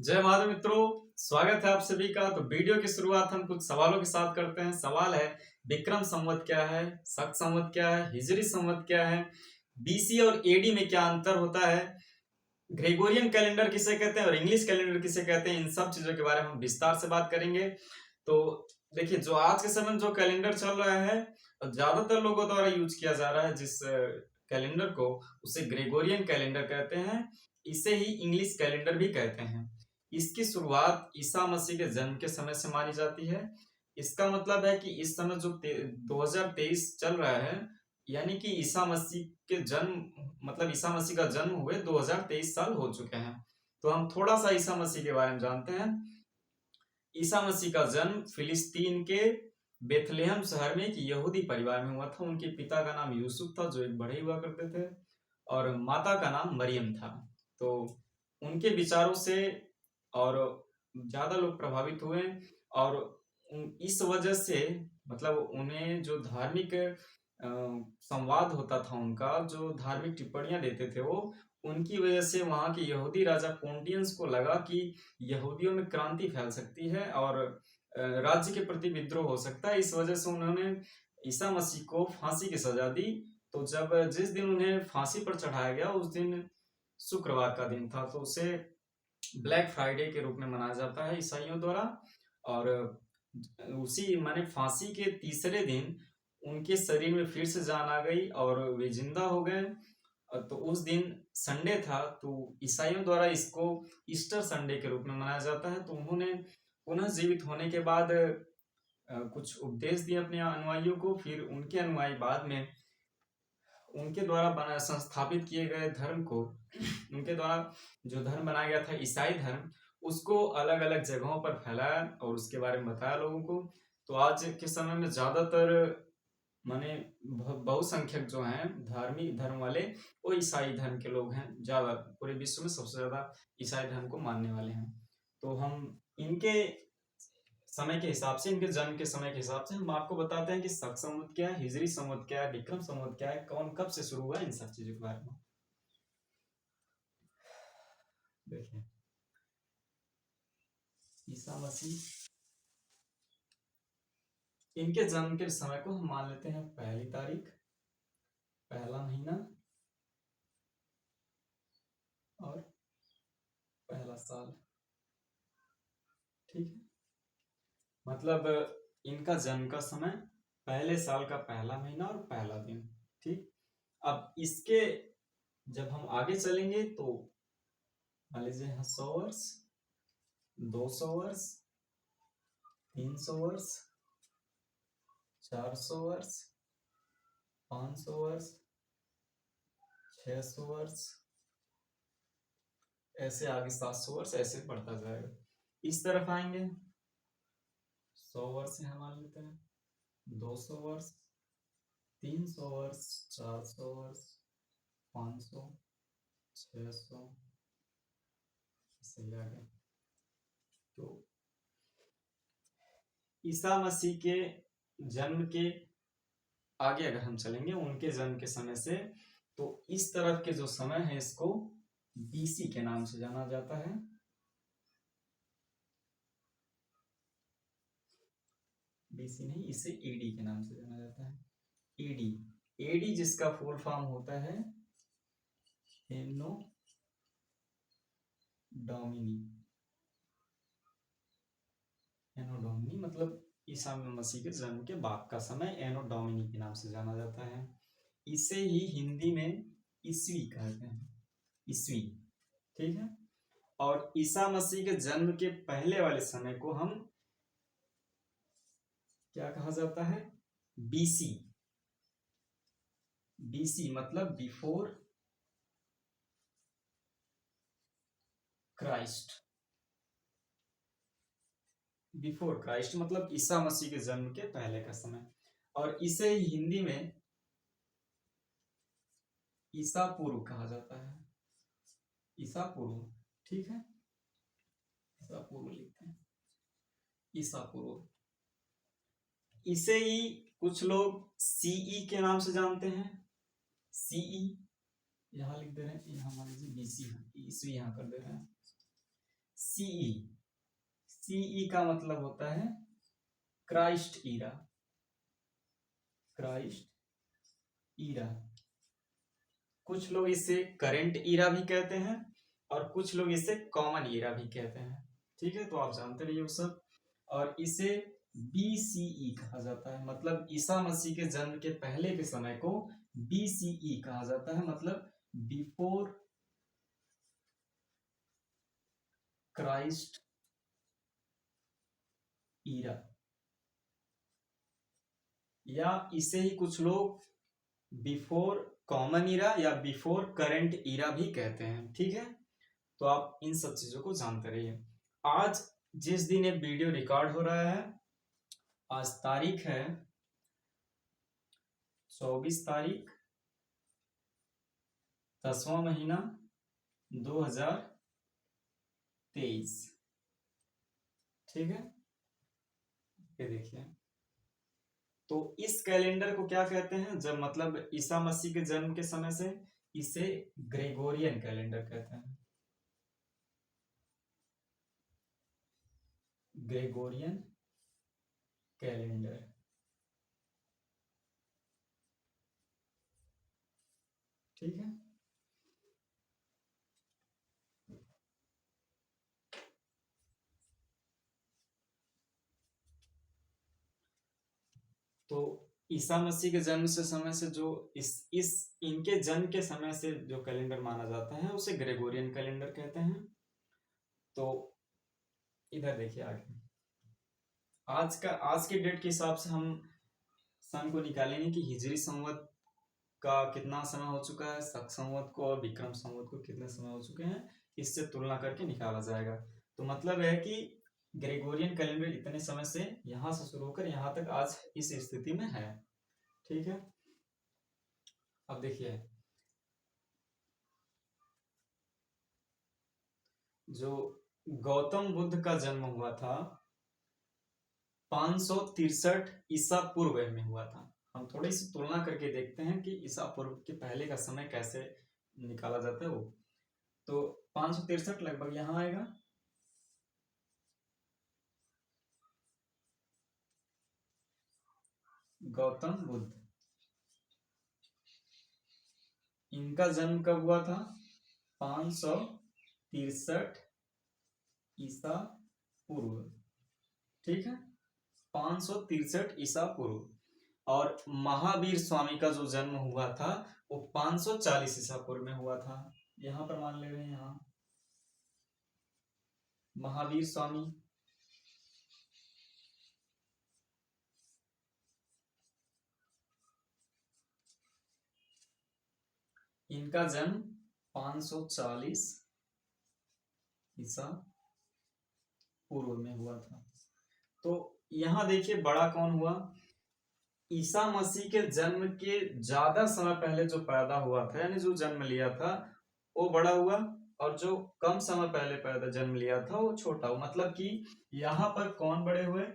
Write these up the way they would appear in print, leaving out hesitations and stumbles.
जय महादेव मित्रों, स्वागत है आप सभी का। तो वीडियो की शुरुआत हम कुछ सवालों के साथ करते हैं। सवाल है, विक्रम संवत क्या है, शक संवत क्या है, हिजरी संवत क्या है, बीसी और एडी में क्या अंतर होता है, ग्रेगोरियन कैलेंडर किसे कहते हैं और इंग्लिश कैलेंडर किसे कहते हैं, इन सब चीजों के बारे में हम विस्तार से बात करेंगे। तो देखिए, जो आज के समय में जो कैलेंडर चल रहा है, ज्यादातर लोगों द्वारा यूज किया जा रहा है जिस कैलेंडर को, उसे ग्रेगोरियन कैलेंडर कहते हैं। इसे ही इंग्लिश कैलेंडर भी कहते हैं। इसकी शुरुआत ईसा मसीह के जन्म के समय से मानी जाती है। इसका मतलब है कि इस समय जो 2023 चल रहा है, यानी कि ईसा मसीह के जन्म मतलब ईसा मसीह का जन्म हुए 2023 साल हो चुके हैं। तो हम थोड़ा सा ईसा मसीह के बारे में जानते हैं। ईसा मसीह का जन्म फिलिस्तीन के बेथलेहम शहर में एक यहूदी परिवार में हुआ था। उनके पिता का नाम यूसुफ था, जो एक बढ़ई हुआ करते थे, और माता का नाम मरियम था। तो उनके विचारों से और ज्यादा लोग प्रभावित हुए, और इस वजह से मतलब उन्हें जो धार्मिक संवाद होता था, उनका जो धार्मिक टिप्पणियां देते थे वो, उनकी वजह से वहां के यहूदी राजा पोंटियंस को लगा कि यहूदियों में क्रांति फैल सकती है और राज्य के प्रति विद्रोह हो सकता है। इस वजह से उन्होंने ईसा मसीह को फांसी की सजा दी। तो जब जिस दिन उन्हें फांसी पर चढ़ाया गया, उस दिन शुक्रवार का दिन था, तो उसे ब्लैक फ्राइडे के रूप में मनाया जाता है ईसाइयों द्वारा। और उसी माने फांसी के तीसरे दिन उनके शरीर में फिर से जान आ गई और वे जिंदा हो गए। तो उस दिन संडे था, तो ईसाइयों द्वारा इसको ईस्टर संडे के रूप में मनाया जाता है। तो उन्होंने पुनः जीवित होने के बाद कुछ उपदेश दिए अपने अनुयायियों को। फिर उनके अनुयायी बाद में उनके द्वारा बना संस्थापित किए गए धर्म को, उनके द्वारा जो धर्म बनाया गया था ईसाई धर्म, उसको अलग अलग जगहों पर फैलाया और उसके बारे में बताया लोगों को। तो आज के समय में ज्यादातर माने बहुसंख्यक जो हैं धार्मिक धर्म वाले, वो ईसाई धर्म के लोग हैं। ज्यादा पूरे विश्व में सबसे ज्यादा ईसाई धर्म को मानने वाले हैं। तो हम इनके समय के हिसाब से, इनके जन्म के समय के हिसाब से हम आपको बताते हैं कि शक संवत क्या है, हिजरी संवत क्या है, विक्रम संवत क्या है, कौन कब से शुरू हुआ, इन सब चीजों के बारे में देखिए। ईसा मसीह, इनके जन्म के समय को हम मान लेते हैं पहली तारीख, पहला महीना और पहला साल। ठीक है, मतलब इनका जन्म का समय पहले साल का पहला महीना और पहला दिन। ठीक, अब इसके जब हम आगे चलेंगे तो मान लीजिए 100 वर्ष, 200 वर्ष, 300 वर्ष, 400 वर्ष, 500 वर्ष, 600 वर्ष, ऐसे आगे 700 वर्ष, ऐसे बढ़ता जाएगा। इस तरफ आएंगे 100 वर्ष यहाँ मान लेते हैं, 200 वर्ष, 300 वर्ष, 400 वर्ष, 500, 600, सही आ गया। तो ईसा मसीह के जन्म के आगे अगर हम चलेंगे, उनके जन्म के समय से, तो इस तरफ के जो समय है इसको बीसी के नाम से जाना जाता है। बीसी नहीं, इसे एडी के नाम से जाना जाता है। एडी, एडी जिसका फुल फॉर्म होता है एनो डोमिनी। एनो डोमिनी मतलब ईसा मसीह के जन्म के बाद का समय एनो डोमिनी के नाम से जाना जाता है। इसे ही हिंदी में ईस्वी कहते हैं, ईस्वी। ठीक है, और ईसा मसीह के जन्म के पहले वाले समय को हम क्या कहा जाता है, बीसी। बीसी मतलब बिफोर क्राइस्ट। बिफोर क्राइस्ट मतलब ईसा मसीह के जन्म के पहले का समय। और इसे हिंदी में ईसा पूर्व कहा जाता है, ईसा पूर्व। ठीक है, ईसा पूर्व लिखते हैं, ईसा पूर्व। इसे ही कुछ लोग सीई के नाम से जानते हैं। सीई यहाँ लिख दे रहे हैं, यहाँ मान लीजिए बीसी, ईस्वी यहाँ कर दे रहे हैं। सीई, सीई का मतलब होता है क्राइस्ट ईरा, क्राइस्ट ईरा। कुछ लोग इसे करंट ईरा भी कहते हैं और कुछ लोग इसे कॉमन ईरा भी कहते हैं। ठीक है, तो आप जानते रहिए वो सब। और इसे बीसीई कहा जाता है, मतलब ईसा मसीह के जन्म के पहले के समय को बीसीई कहा जाता है, मतलब बिफोर क्राइस्ट ईरा, या इसे ही कुछ लोग बिफोर कॉमन ईरा या बिफोर करंट ईरा भी कहते हैं। ठीक है, तो आप इन सब चीजों को जानते रहिए। आज जिस दिन ये वीडियो रिकॉर्ड हो रहा है, आज तारीख है 24 तारीख 10वां महीना 2023। ठीक है, ये देखिए, तो इस कैलेंडर को क्या कहते हैं, जब मतलब ईसा मसीह के जन्म के समय से, इसे ग्रेगोरियन कैलेंडर कहते हैं, ग्रेगोरियन कैलेंडर। ठीक है, तो ईसा मसीह के जन्म से समय से जो इस इनके जन्म के समय से जो कैलेंडर माना जाता है उसे ग्रेगोरियन कैलेंडर कहते हैं। तो इधर देखिए आगे, आज के डेट के हिसाब से हम सन को निकालेंगे कि हिजरी संवत का कितना समय हो चुका है, शक संवत को और विक्रम संवत को कितने समय हो चुके हैं, इससे तुलना करके निकाला जाएगा। तो मतलब है कि ग्रेगोरियन कैलेंडर इतने समय से यहां से शुरू होकर यहां तक आज इस स्थिति में है। ठीक है, अब देखिए, जो गौतम बुद्ध का जन्म हुआ था 563 ईसा पूर्व में हुआ था। हम थोड़ी सी तुलना करके देखते हैं कि ईसा पूर्व के पहले का समय कैसे निकाला जाता है वो। तो 563 लगभग यहां आएगा, गौतम बुद्ध, इनका जन्म कब हुआ था, 563 ईसा पूर्व। ठीक है, 563 ईसा पूर्व। और महावीर स्वामी का जो जन्म हुआ था वो 540 ईसा पूर्व में हुआ था। यहां पर मान ले रहे हैं, यहां महावीर स्वामी, इनका जन्म 540 ईसा पूर्व में हुआ था। तो यहां देखिए बड़ा कौन हुआ, ईसा मसीह के जन्म के ज्यादा समय पहले जो पैदा हुआ था, यानी जो जन्म लिया था वो बड़ा हुआ, और जो कम समय पहले पैदा जन्म लिया था वो छोटा हुआ। मतलब कि यहाँ पर कौन बड़े हुए,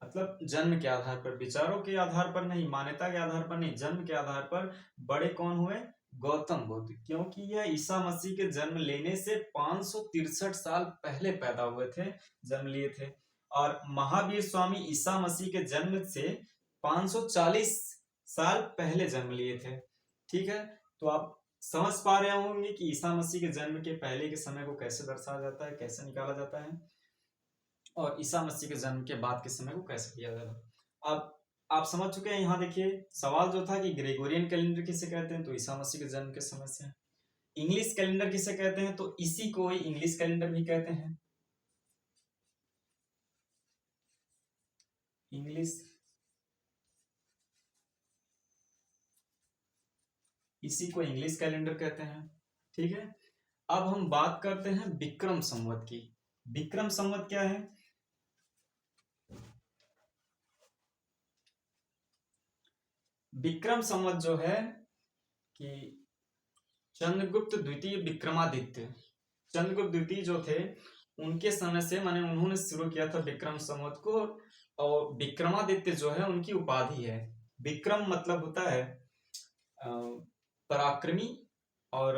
मतलब जन्म के आधार पर, विचारों के आधार पर नहीं, मान्यता के आधार पर नहीं, जन्म के आधार पर बड़े कौन हुए, गौतम बुद्ध, क्योंकि यह ईसा मसीह के जन्म लेने से 563 साल पहले पैदा हुए थे, जन्म लिए थे। और महावीर स्वामी ईसा मसीह के जन्म से 540 साल पहले जन्म लिए थे। ठीक है, तो आप समझ पा रहे होंगे कि ईसा मसीह के जन्म के पहले के समय को कैसे दर्शाया जाता है, कैसे निकाला जाता है, और ईसा मसीह के जन्म के बाद के समय को कैसे किया जाता है। अब आप समझ चुके हैं। यहाँ देखिए, सवाल जो था कि ग्रेगोरियन कैलेंडर किसे कहते हैं, तो ईसा मसीह के जन्म के समय से। इंग्लिश कैलेंडर किसे कहते हैं, तो इसी को ही इंग्लिश कैलेंडर भी कहते हैं, इंग्लिश, इसी को इंग्लिश कैलेंडर कहते हैं। ठीक है, अब हम बात करते हैं विक्रम संवत की। विक्रम संवत क्या है, विक्रम संवत जो है कि चंद्रगुप्त द्वितीय विक्रमादित्य, चंद्रगुप्त द्वितीय जो थे उनके समय से, माने उन्होंने शुरू किया था विक्रम संवत को, और विक्रमादित्य जो है उनकी उपाधि है। विक्रम मतलब होता है पराक्रमी, और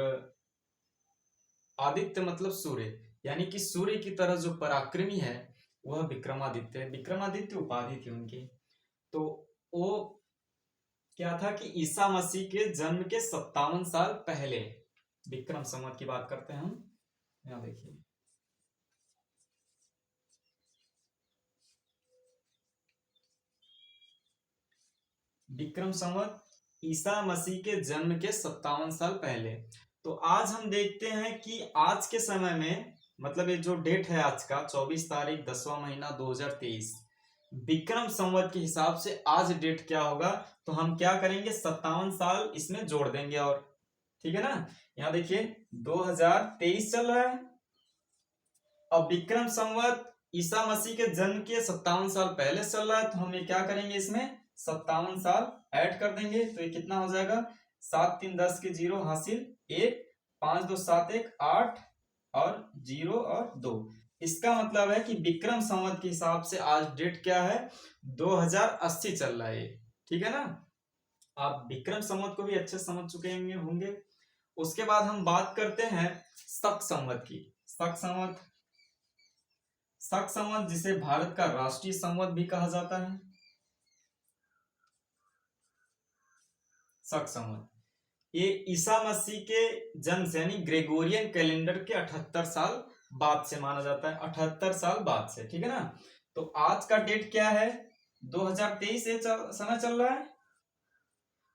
आदित्य मतलब सूर्य, यानी कि सूर्य की तरह जो पराक्रमी है वह विक्रमादित्य है। विक्रमादित्य उपाधि थी उनकी। तो वो क्या था कि ईसा मसीह के जन्म के 57 साल पहले, विक्रम संवत की बात करते हैं हम। यहाँ देखिए, विक्रम संवत ईसा मसीह के जन्म के 57 साल पहले। तो आज हम देखते हैं कि आज के समय में, मतलब ये जो डेट है आज का 24 तारीख 10वां महीना 2023, विक्रम संवत के हिसाब से आज डेट क्या होगा, तो हम क्या करेंगे 57 साल इसमें जोड़ देंगे। और ठीक है ना, यहाँ देखिए 2023 चल रहा है। अब विक्रम संवत ईसा मसीह के जन्म के 57 साल पहले चल रहा है, तो हम ये क्या करेंगे, इसमें 57 साल ऐड कर देंगे। तो ये कितना हो जाएगा, 7 3 10 के 0 हासिल 1, 5 2 7 1 8 और 0 और 2। इसका मतलब है कि विक्रम संवत के हिसाब से आज डेट क्या है, 2080 चल रहा है। ठीक है ना, आप विक्रम संवत को भी अच्छे समझ चुके होंगे। उसके बाद हम बात करते हैं शक संवत की। शक संवत, शक संवत जिसे भारत का राष्ट्रीय संवत भी कहा जाता है। शक संवत ये ईसा मसीह के जन्म से यानी ग्रेगोरियन कैलेंडर के 78 साल बाद से माना जाता है। 78 साल बाद से, ठीक है ना। तो आज का डेट क्या है, 2023 समय चल रहा है।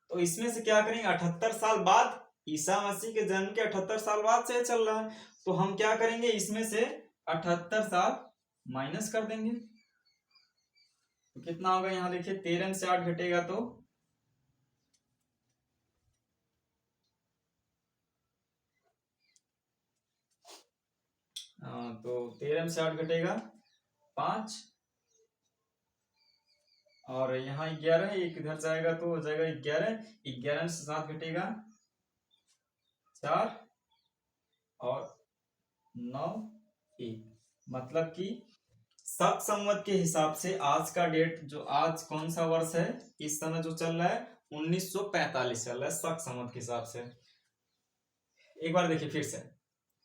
तो इसमें से क्या करेंगे, 78 साल बाद, ईसा मसीह के जन्म के 78 साल बाद से चल रहा है। तो हम क्या करेंगे, इसमें से 78 साल माइनस कर देंगे। तो कितना होगा, यहाँ देखिए 13 से 8 घटेगा तो 13 से 8 घटेगा 5, और यहाँ 11 है, एक इधर जाएगा तो हो जाएगा 11, 11 से 7 घटेगा 4 और 9 1। मतलब कि शक संवत के हिसाब से आज का डेट, जो आज कौन सा वर्ष है, इस समय जो चल रहा है 1945 चल रहा है शक संवत के हिसाब से। एक बार देखिए फिर से,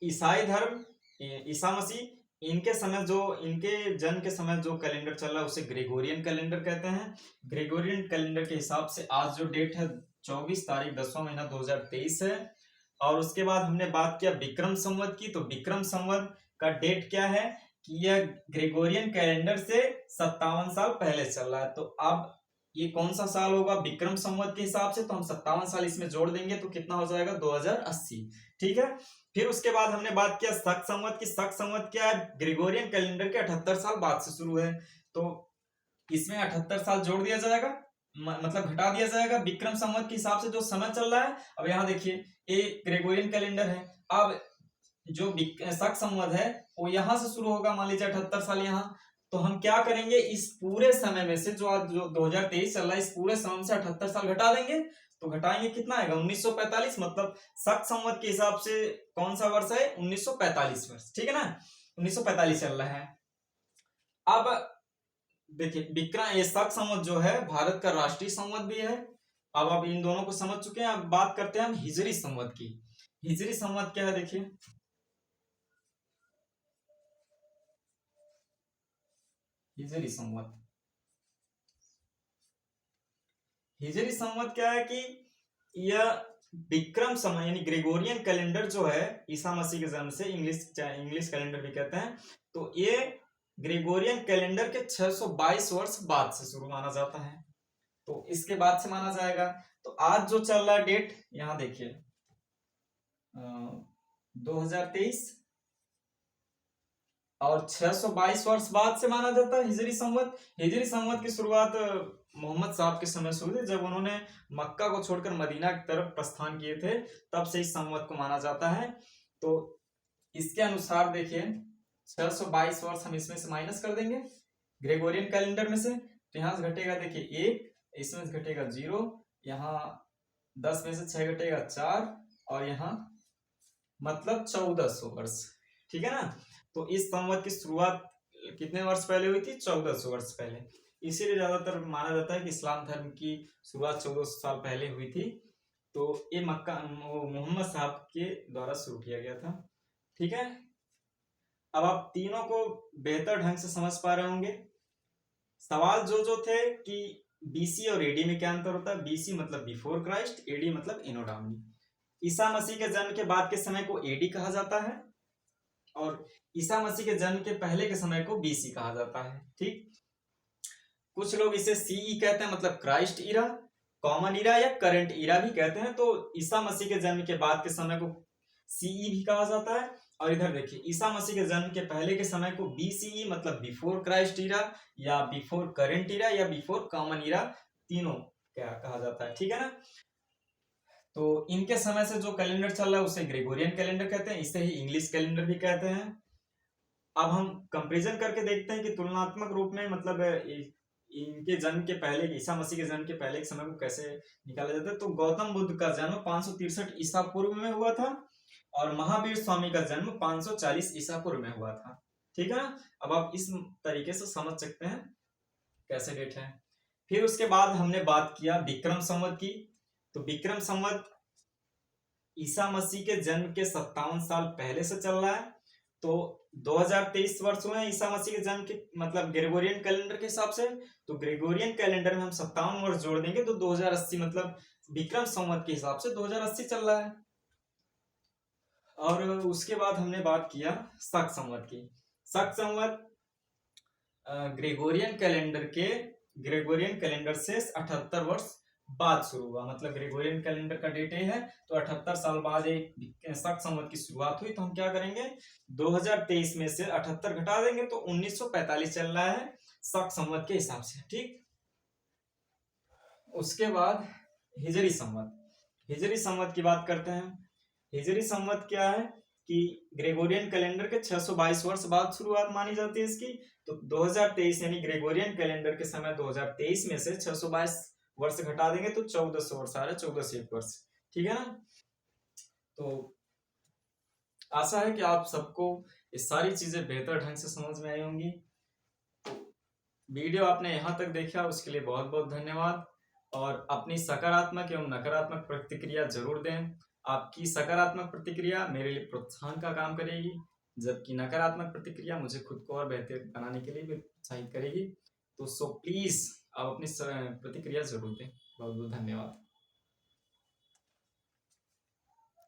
ईसाई धर्म, ईसा मसीह, इनके समय जो, इनके जन्म के समय जो कैलेंडर चल रहा है उसे ग्रेगोरियन कैलेंडर कहते हैं। ग्रेगोरियन कैलेंडर के हिसाब से आज जो डेट है 24 तारीख 10वां महीना 2023 है। और उसके बाद हमने बात किया विक्रम संवत की। तो विक्रम संवत का डेट क्या है कि यह ग्रेगोरियन कैलेंडर से 57 साल पहले चल रहा है। तो अब ये कौन सा साल होगा विक्रम संवत के हिसाब से, तो हम 57 साल इसमें जोड़ देंगे तो कितना हो जाएगा 2080। ठीक है, फिर उसके बाद हमने बात किया शक संवत की। शक संवत क्या है, ग्रेगोरियन कैलेंडर के 78 साल बाद से शुरू है। तो इसमें 78 साल जोड़ दिया जाएगा, मतलब घटा दिया जाएगा विक्रम संवत के हिसाब से जो समय चल रहा है। अब यहाँ देखिए ये ग्रेगोरियन कैलेंडर है, अब जो शक संवत है वो यहाँ से शुरू होगा, मान लीजिए 78 साल यहाँ। तो हम क्या करेंगे, इस पूरे समय में से, जो आज जो 2023 चल रहा है, इस पूरे समय से 78 साल घटा देंगे। तो घटाएंगे कितना आएगा 1945, मतलब शक संवत के हिसाब से कौन सा वर्ष है 1945 वर्ष। ठीक है ना, 1945 चल रहा है। अब देखिए विक्रम, ये शक संवत जो है भारत का राष्ट्रीय संवत भी है। अब आप इन दोनों को समझ चुके हैं। अब बात करते हैं हम हिजरी संवत की। हिजरी संवत क्या है, देखिए हिजरी संवत, हिजरी संवत क्या है कि यह विक्रम समय यानी ग्रेगोरियन कैलेंडर जो है ईसा मसीह के जन्म से, इंग्लिश कैलेंडर भी कहते हैं, तो ये ग्रेगोरियन कैलेंडर के 622 वर्ष बाद से शुरू माना जाता है। तो इसके बाद से माना जाएगा। तो आज जो चल रहा है डेट, यहां देखिए 2023, और 622 वर्ष बाद से माना जाता है हिजरी संवत। हिजरी संवत की शुरुआत मोहम्मद साहब के समय से हुई थी, जब उन्होंने मक्का को छोड़कर मदीना की तरफ प्रस्थान किए थे, तब से इस संवत को माना जाता है। तो इसके अनुसार देखिए 622 वर्ष हम इसमें से माइनस कर देंगे ग्रेगोरियन कैलेंडर में से। तो यहाँ से घटेगा देखिए 1, इसमें से घटेगा 0, यहाँ 10 में से 6 घटेगा 4, और यहाँ मतलब 1400 वर्ष। ठीक है ना, तो इस संवत की शुरुआत कितने वर्ष पहले हुई थी, 1400 वर्ष पहले। इसीलिए ज्यादातर माना जाता है कि इस्लाम धर्म की शुरुआत 1400 साल पहले हुई थी। तो ये मक्का मोहम्मद साहब के द्वारा शुरू किया गया था। ठीक है, अब आप तीनों को बेहतर ढंग से समझ पा रहे होंगे। सवाल जो थे कि बीसी और एडी में क्या अंतर होता है। बीसी मतलब बिफोर क्राइस्ट, एडी मतलब एनो डोमिनी। ईसा मसीह के जन्म के बाद के समय को एडी कहा जाता है और ईसा मसीह के जन्म के पहले के समय को बीसी कहा जाता है। ठीक, कुछ लोग इसे सीई कहते हैं, मतलब क्राइस्ट इरा, कॉमन इरा या करंट इरा भी कहते हैं। तो ईसा मसीह के जन्म के बाद के समय को सीई भी कहा जाता है। और इधर देखिए, ईसा मसीह के जन्म के पहले के समय को बीसीई मतलब बिफोर क्राइस्ट इरा या बिफोर करंट इरा या बिफोर कॉमन इरा, तीनों क्या कहा जाता है। ठीक है ना। तो इनके समय से जो कैलेंडर चल रहा है उसे ग्रेगोरियन कैलेंडर कहते हैं, इसे ही इंग्लिश कैलेंडर भी कहते हैं। अब हम कंपैरिजन करके देखते हैं कि तुलनात्मक रूप में मतलब इनके जन्म के पहले, ईसा मसीह के जन्म के पहले के समय को कैसे निकाला जाता है। तो गौतम बुद्ध का जन्म 563 ईसा पूर्व में हुआ था और महावीर स्वामी का जन्म 540 ईसा पूर्व में हुआ था। ठीक है ना। अब आप इस तरीके से समझ सकते हैं कैसे डेट है। फिर उसके बाद हमने बात किया विक्रम संवत की। तो विक्रम संवत ईसा मसीह के जन्म के 57 साल पहले से चल रहा है। तो 2023 वर्ष हुए हैं ईसा मसीह के जन्म के, मतलब ग्रेगोरियन कैलेंडर के हिसाब से। तो ग्रेगोरियन कैलेंडर में हम 57 वर्ष जोड़ देंगे तो 2080, मतलब विक्रम संवत के हिसाब से 2080 चल रहा है। और उसके बाद हमने बात किया शक संवत की। शक संवत ग्रेगोरियन कैलेंडर से 78 वर्ष बाद शुरू हुआ, मतलब ग्रेगोरियन कैलेंडर का डेट है। तो 78 साल बाद एक शक संवत की शुरुआत हुई। तो हम क्या करेंगे, 2023 में से 78 घटा देंगे तो 1945 चल रहा है शक संवत के हिसाब से। ठीक, उसके बाद हिजरी संवत। हिजरी संवत की बात करते हैं। हिजरी संवत क्या है कि ग्रेगोरियन कैलेंडर के 622 वर्ष बाद शुरुआत मानी जाती है इसकी। तो 2023 यानी ग्रेगोरियन कैलेंडर के समय 2023 में से 622 वर्ष घटा देंगे तो 1400 वर्ष आ रहा है, 1401 वर्ष। ठीक है ना। तो आशा है कि आप सबको ये सारी चीजें बेहतर ढंग से समझ में आई होंगी। वीडियो आपने यहाँ तक देखा उसके लिए बहुत बहुत धन्यवाद। और अपनी सकारात्मक एवं नकारात्मक प्रतिक्रिया जरूर दें। आपकी सकारात्मक प्रतिक्रिया मेरे लिए प्रोत्साहन का काम करेगी, जबकि नकारात्मक प्रतिक्रिया मुझे खुद को और बेहतर बनाने के लिए भी प्रोत्साहित करेगी। तो प्लीज आप अपनी प्रतिक्रिया जरूर दें। बहुत बहुत धन्यवाद।